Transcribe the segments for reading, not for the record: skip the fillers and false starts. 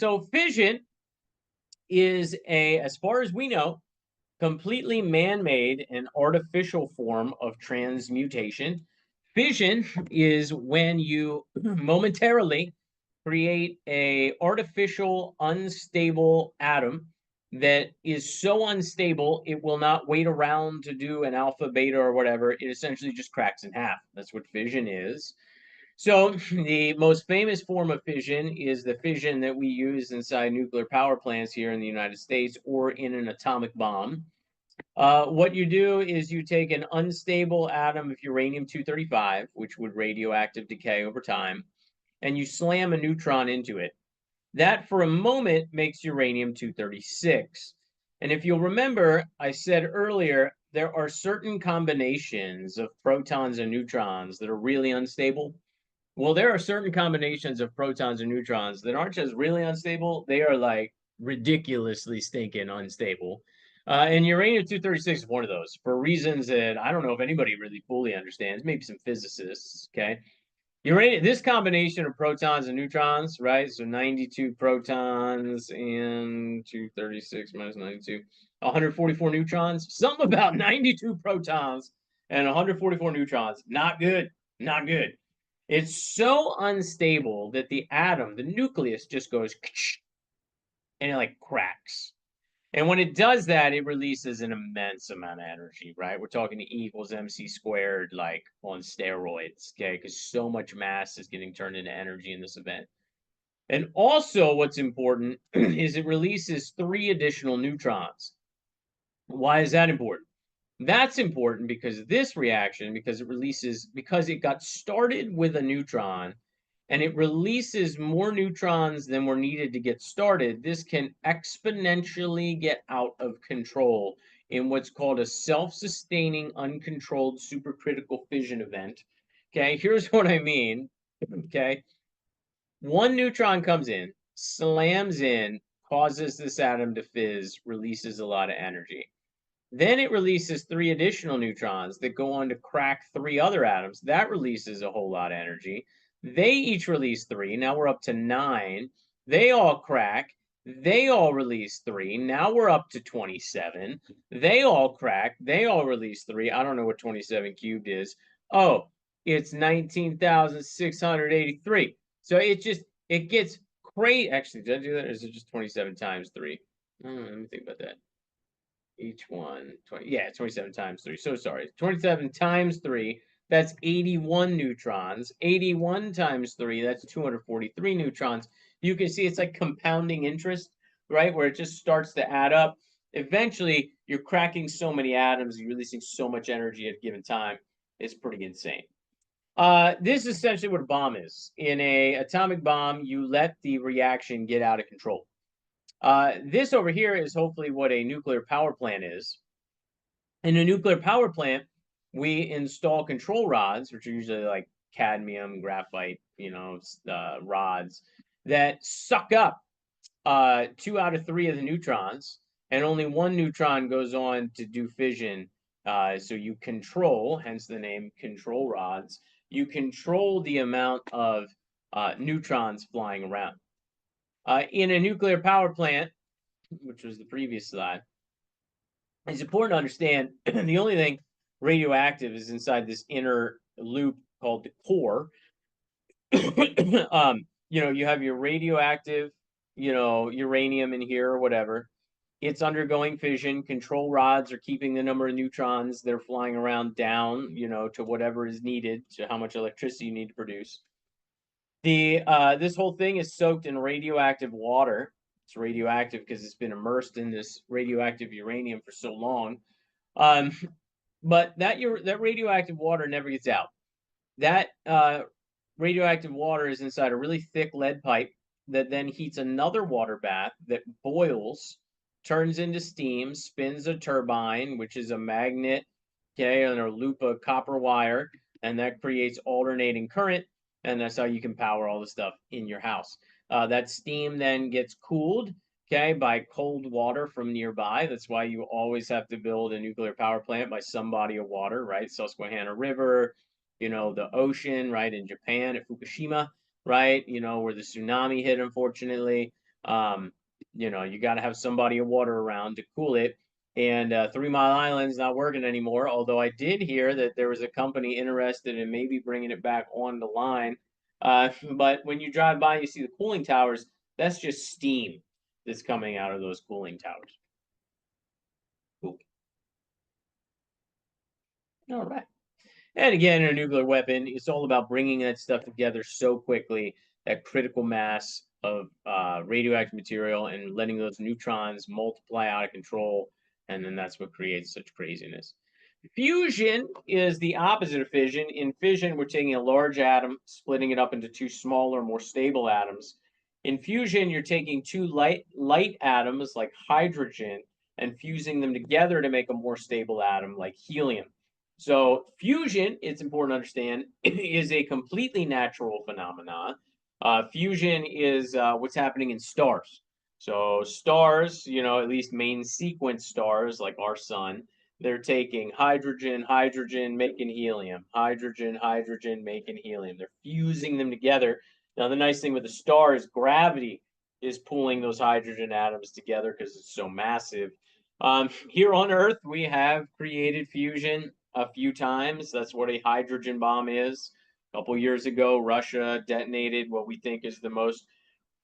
So fission is as far as we know, completely man-made and artificial form of transmutation. Fission is when you momentarily create a artificial unstable atom that is so unstable it will not wait around to do an alpha, beta, or whatever. It essentially just cracks in half. That's what fission is. So the most famous form of fission is the fission that we use inside nuclear power plants here in the United States or in an atomic bomb. What you do is you take an unstable atom of uranium-235, which would radioactive decay over time, and you slam a neutron into it. That, for a moment, makes uranium-236. And if you'll remember, I said earlier, there are certain combinations of protons and neutrons that are really unstable. Well, there are certain combinations of protons and neutrons that aren't just really unstable, they are like ridiculously stinking unstable. And uranium-236 is one of those for reasons that I don't know if anybody really fully understands, maybe some physicists, okay? Uranium, this combination of protons and neutrons, right? So 92 protons and 236 minus 92, 144 neutrons. Something about 92 protons and 144 neutrons. Not good. Not good. It's so unstable that the atom, the nucleus, just goes and it like cracks. And when it does that, it releases an immense amount of energy, right? We're talking E equals MC squared, like on steroids, okay? Because so much mass is getting turned into energy in this event. And also, what's important is it releases 3 additional neutrons. Why is that important? That's important because this reaction, because it got started with a neutron and it releases more neutrons than were needed to get started, this can exponentially get out of control in what's called a self-sustaining, uncontrolled supercritical fission event. Okay, here's what I mean. Okay, one neutron comes in, slams in, causes this atom to fizz, releases a lot of energy. Then it releases 3 additional neutrons that go on to crack 3 other atoms. That releases a whole lot of energy. They each release 3. Now we're up to 9. They all crack. They all release 3. Now we're up to 27. They all crack. They all release 3. I don't know what 27 cubed is. Oh, it's 19,683. So it gets crazy. Actually, did I do that? Or is it just 27 times 3? Let me think about that. Each one, 20, yeah, 27 times 3. So sorry, 27 times 3, that's 81 neutrons. 81 times 3, that's 243 neutrons. You can see it's like compounding interest, right? Where it just starts to add up. Eventually, you're cracking so many atoms, you're releasing so much energy at a given time. It's pretty insane. This is essentially what a bomb is. In an atomic bomb, you let the reaction get out of control. This over here is hopefully what a nuclear power plant is. In a nuclear power plant, we install control rods, which are usually like cadmium, graphite, rods that suck up 2 out of 3 of the neutrons, and only 1 neutron goes on to do fission. So you control, hence the name control rods, you control the amount of neutrons flying around. In a nuclear power plant, which was the previous slide, it's important to understand the only thing radioactive is inside this inner loop called the core. You have your radioactive, uranium in here or whatever. It's undergoing fission. Control rods are keeping the number of neutrons that are flying around down, to whatever is needed, to how much electricity you need to produce. This whole thing is soaked in radioactive water. It's radioactive because it's been immersed in this radioactive uranium for so long. But that radioactive water never gets out. That radioactive water is inside a really thick lead pipe that then heats another water bath that boils, turns into steam, spins a turbine, which is a magnet, okay, and a loop of copper wire, and that creates alternating current, and that's how you can power all the stuff in your house. That steam then gets cooled, okay, by cold water from nearby. That's why you always have to build a nuclear power plant by some body of water, right? Susquehanna River, the ocean, right, in Japan at Fukushima, right, where the tsunami hit, unfortunately. Um, you got to have some body of water around to cool it. And 3 Mile Island's not working anymore. Although I did hear that there was a company interested in maybe bringing it back on the line. But when you drive by, and you see the cooling towers. That's just steam that's coming out of those cooling towers. Cool. All right. And again, a nuclear weapon, it's all about bringing that stuff together so quickly, that critical mass of radioactive material, and letting those neutrons multiply out of control. And then that's what creates such craziness. Fusion is the opposite of fission. In fission, we're taking a large atom, splitting it up into two smaller, more stable atoms. In fusion, you're taking two light atoms like hydrogen and fusing them together to make a more stable atom like helium. So fusion, it's important to understand, is a completely natural phenomenon. Fusion is what's happening in stars. So stars, at least main sequence stars like our sun, they're taking hydrogen, hydrogen, making helium, hydrogen, hydrogen, making helium. They're fusing them together. Now, the nice thing with the star is gravity is pulling those hydrogen atoms together because it's so massive. Here on Earth, we have created fusion a few times. That's what a hydrogen bomb is. A couple years ago, Russia detonated what we think is the most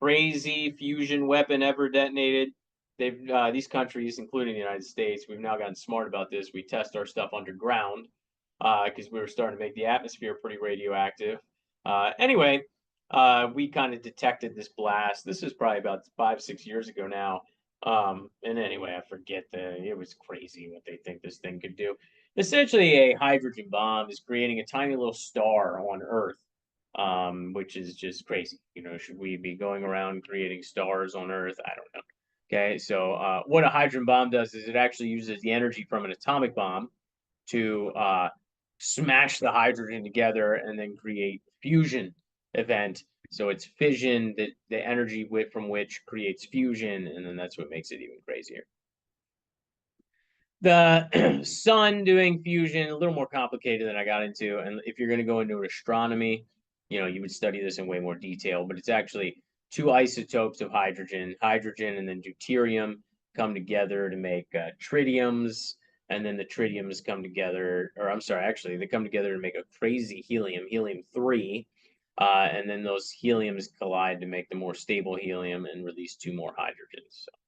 crazy fusion weapon ever detonated. These countries, including the United States, we've now gotten smart about this. We test our stuff underground because we were starting to make the atmosphere pretty radioactive. Anyway, we kind of detected this blast. This is probably about 5, 6 years ago now. And anyway, I forget it was crazy what they think this thing could do. Essentially, a hydrogen bomb is creating a tiny little star on Earth, which is just crazy. Should we be going around creating stars on Earth? I don't know. Okay, so what a hydrogen bomb does is it actually uses the energy from an atomic bomb to smash the hydrogen together and then create fusion event. So it's fission, that the energy from which creates fusion, and then that's what makes it even crazier. The sun doing fusion, a little more complicated than I got into. And if you're going to go into astronomy, you would study this in way more detail, but it's actually two isotopes of hydrogen and then deuterium come together to make tritiums. And then the tritiums come together, or I'm sorry, actually, they come together to make a crazy helium-3. And then those heliums collide to make the more stable helium and release two more hydrogens. So